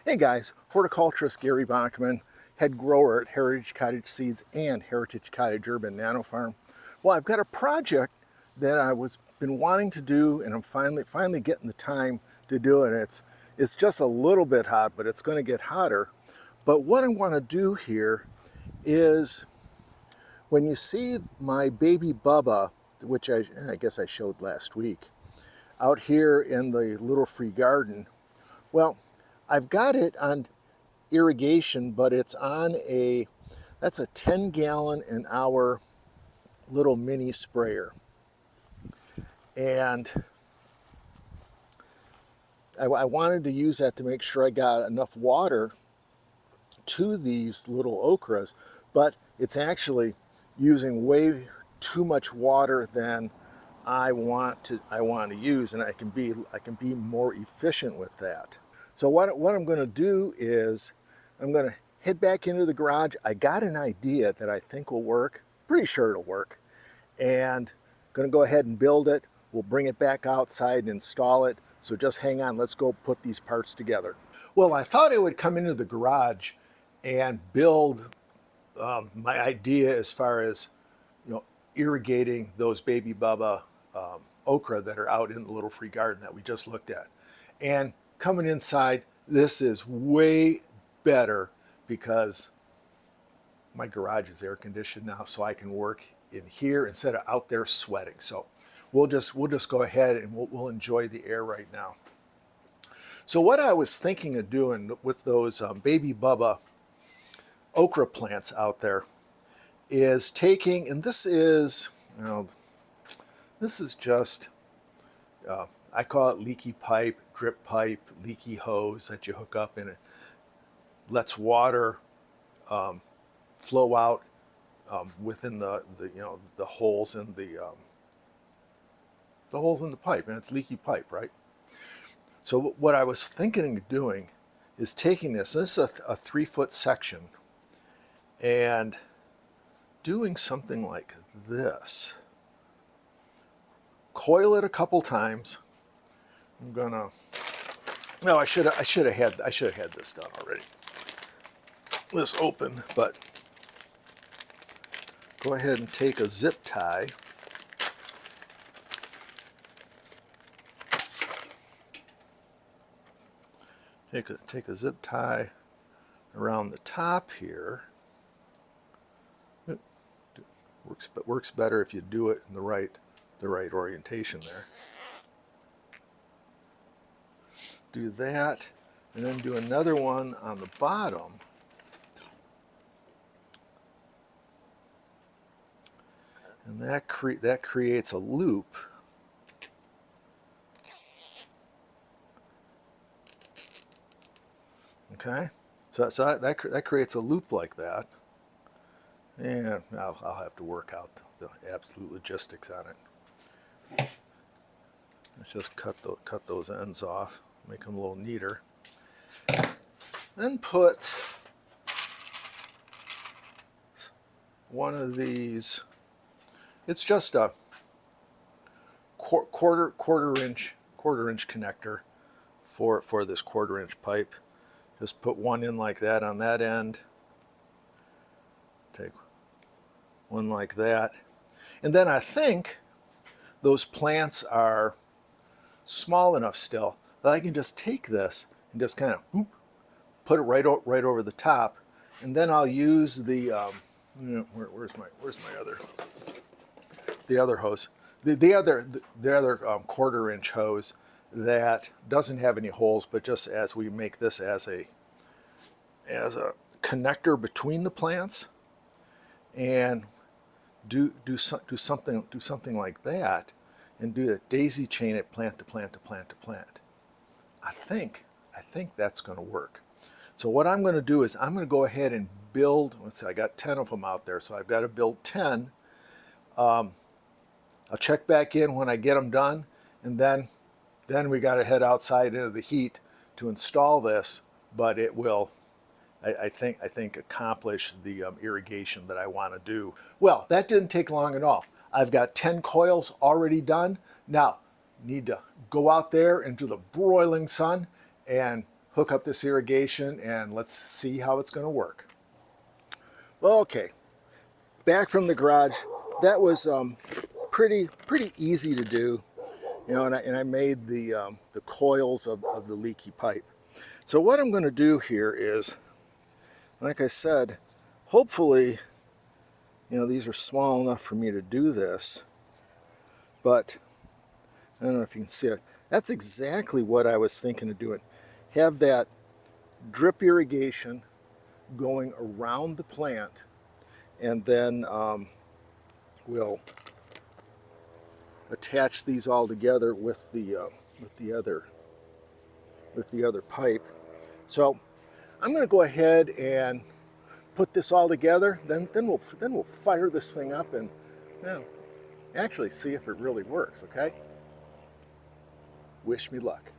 Hey guys, horticulturist Gary Bachman, head grower at Heritage Cottage Seeds and Heritage Cottage Urban Nano Farm. Well, I've got a project that I was been wanting to do, and I'm finally getting the time to do it. It's just a little bit hot, but it's going to get hotter. But what I want to do here is, when you see my Baby Bubba, which I guess I showed last week, out here in the little free garden, well, I've got it on irrigation, but it's on that's a 10 gallon an hour little mini sprayer. And I wanted to use that to make sure I got enough water to these little okras, but it's actually using way too much water than I want to use, and I can be more efficient with that. So what I'm going to do is I'm going to head back into the garage. I got an idea that I think will work. Pretty sure it'll work. And going to go ahead and build it. We'll bring it back outside and install it. So just hang on. Let's go put these parts together. Well, I thought I would come into the garage and build my idea as far as, irrigating those Baby Bubba okra that are out in the little free garden that we just looked at. And coming inside, this is way better because my garage is air conditioned now, so I can work in here instead of out there sweating. So we'll just go ahead and we'll enjoy the air right now. So what I was thinking of doing with those Baby Bubba okra plants out there is taking, and this is just I call it leaky pipe, drip pipe, leaky hose that you hook up, and it lets water flow out within the holes in the holes in the pipe, and it's leaky pipe, right? So what I was thinking of doing is taking this is a 3-foot section, and doing something like this. Coil it a couple times. I'm gonna. No, I should have had this done already. This open, but go ahead and take a zip tie. Take a zip tie around the top here. Works better if you do it in the right orientation there. Do that, and then do another one on the bottom. And that creates a loop. Okay, so that creates a loop like that. And I'll have to work out the absolute logistics on it. Let's just cut those ends off, make them a little neater. Then put one of these. It's just a quarter inch connector for this 1/4 inch pipe. Just put one in like that on that end. Take one like that. And then I think those plants are small enough still that I can just take this and just kind of put it right over the top, and then I'll use the where's my other hose, the other 1/4 inch hose that doesn't have any holes, but just as we make this as a connector between the plants, and do something like that, and do a daisy chain it plant to plant to plant to plant. I think that's going to work. So what I'm going to do is I'm going to go ahead and build. Let's see, I got 10 of them out there, so I've got to build 10. I'll check back in when I get them done, and then we got to head outside into the heat to install this. But it will, I think, accomplish the irrigation that I want to do. Well, that didn't take long at all. I've got 10 coils already done. Now, need to go out there into the broiling sun and hook up this irrigation and let's see how it's going to work. Well, okay, back from the garage. That was pretty easy to do, you know, and I made the coils of the leaky pipe. So what I'm going to do here is, like I said, hopefully, you know, these are small enough for me to do this, but I don't know if you can see it. That's exactly what I was thinking of doing. Have that drip irrigation going around the plant, and then we'll attach these all together with the other pipe. So I'm going to go ahead and put this all together. Then we'll fire this thing up and, well, actually see if it really works. Okay. Wish me luck.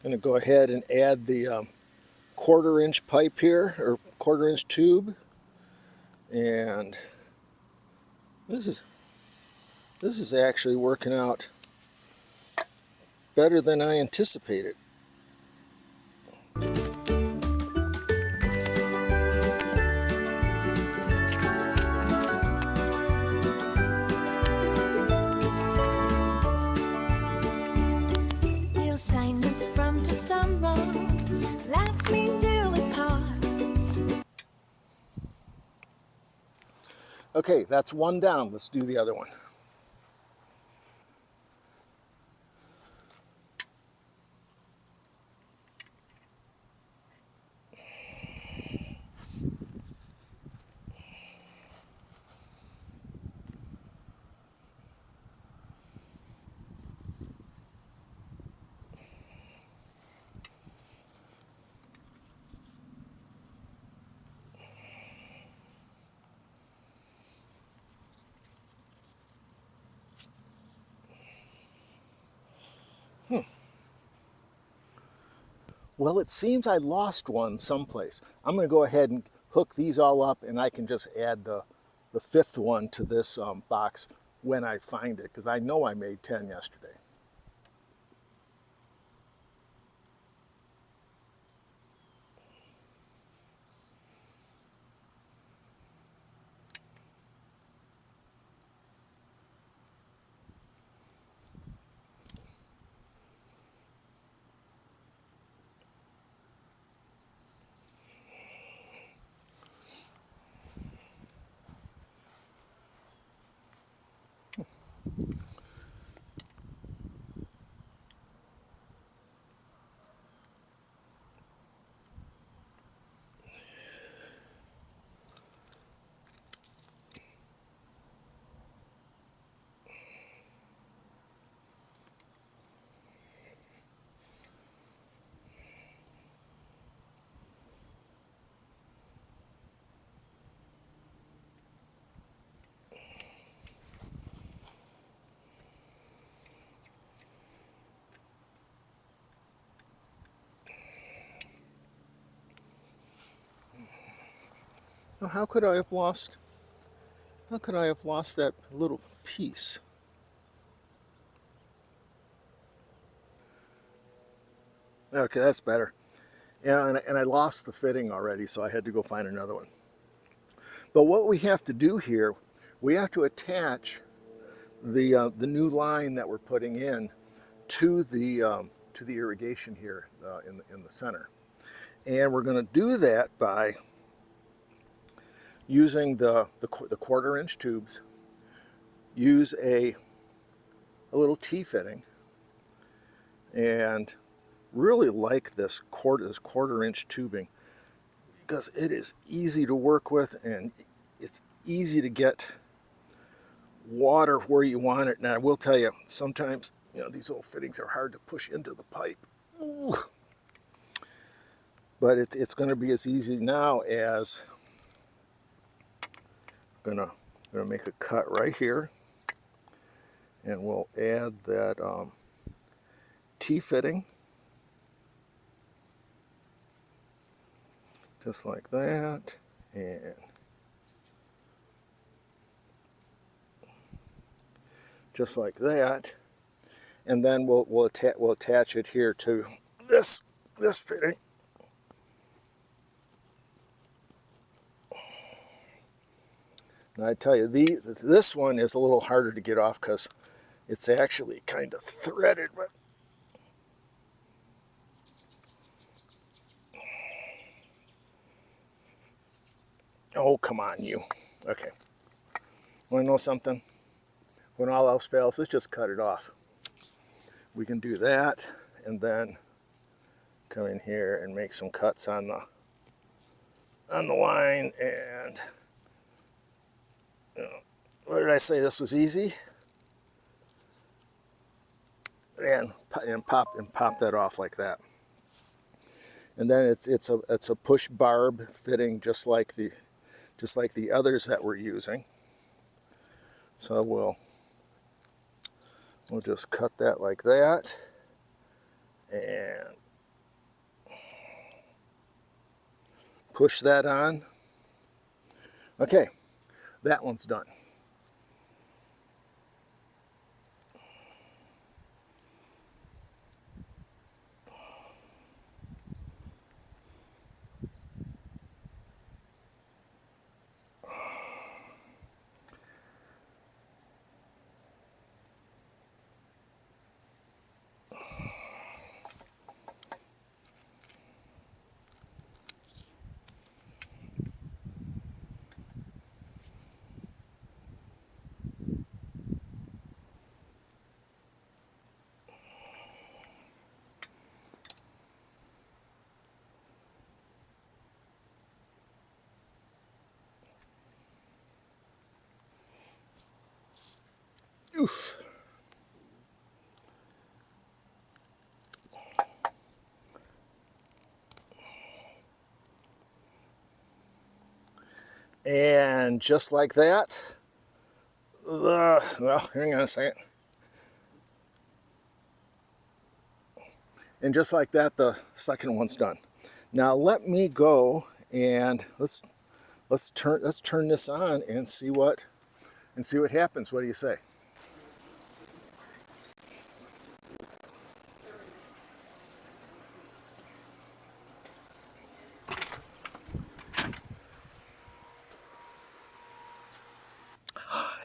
Going to go ahead and add the 1/4-inch pipe here, or 1/4-inch tube, and this is actually working out better than I anticipated. Okay, that's one down. Let's do the other one. Well, it seems I lost one someplace. I'm going to go ahead and hook these all up, and I can just add the 5th one to this box when I find it, because I know I made 10 yesterday. Now, how could I have lost that little piece? Okay, that's better. Yeah, and I lost the fitting already, so I had to go find another one. But what we have to do here, we have to attach the new line that we're putting in to the irrigation here in the center, and we're going to do that by using the 1/4-inch tubes. Use a little T-fitting, and really like this 1/4-inch tubing because it is easy to work with and it's easy to get water where you want it. Now I will tell you, sometimes, you know, these old fittings are hard to push into the pipe. Ooh. But it's going to be as easy now as gonna make a cut right here, and we'll add that T-fitting. just like that, and just like that, and then we'll attach it here to this fitting. And I tell you, this one is a little harder to get off because it's actually kind of threaded. But oh, come on, you. Okay. Want to know something? When all else fails, let's just cut it off. We can do that, and then come in here and make some cuts on the line. And what did I say? This was easy. And pop that off like that. And then it's a push barb fitting just like the others that we're using. So we'll just cut that like that, and push that on. Okay, that one's done. Oof. And just like that, well, hang on a second. And just like that, the second one's done. Now let me go and let's turn this on and see what happens. What do you say?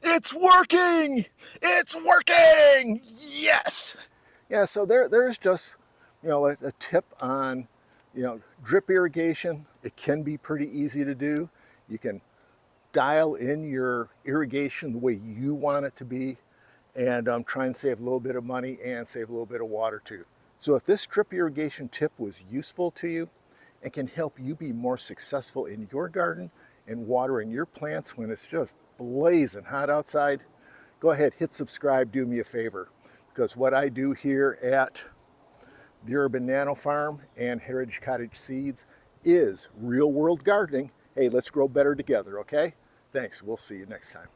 It's working! It's working! Yes! Yeah, so there's just, a tip on, drip irrigation. It can be pretty easy to do. You can dial in your irrigation the way you want it to be, and try and save a little bit of money and save a little bit of water too. So if this drip irrigation tip was useful to you and can help you be more successful in your garden and watering your plants when it's just blazing hot outside, go ahead, hit subscribe, do me a favor. Because what I do here at the Urban Nano Farm and Heritage Cottage Seeds is real world gardening. Hey, let's grow better together, okay? Thanks, we'll see you next time.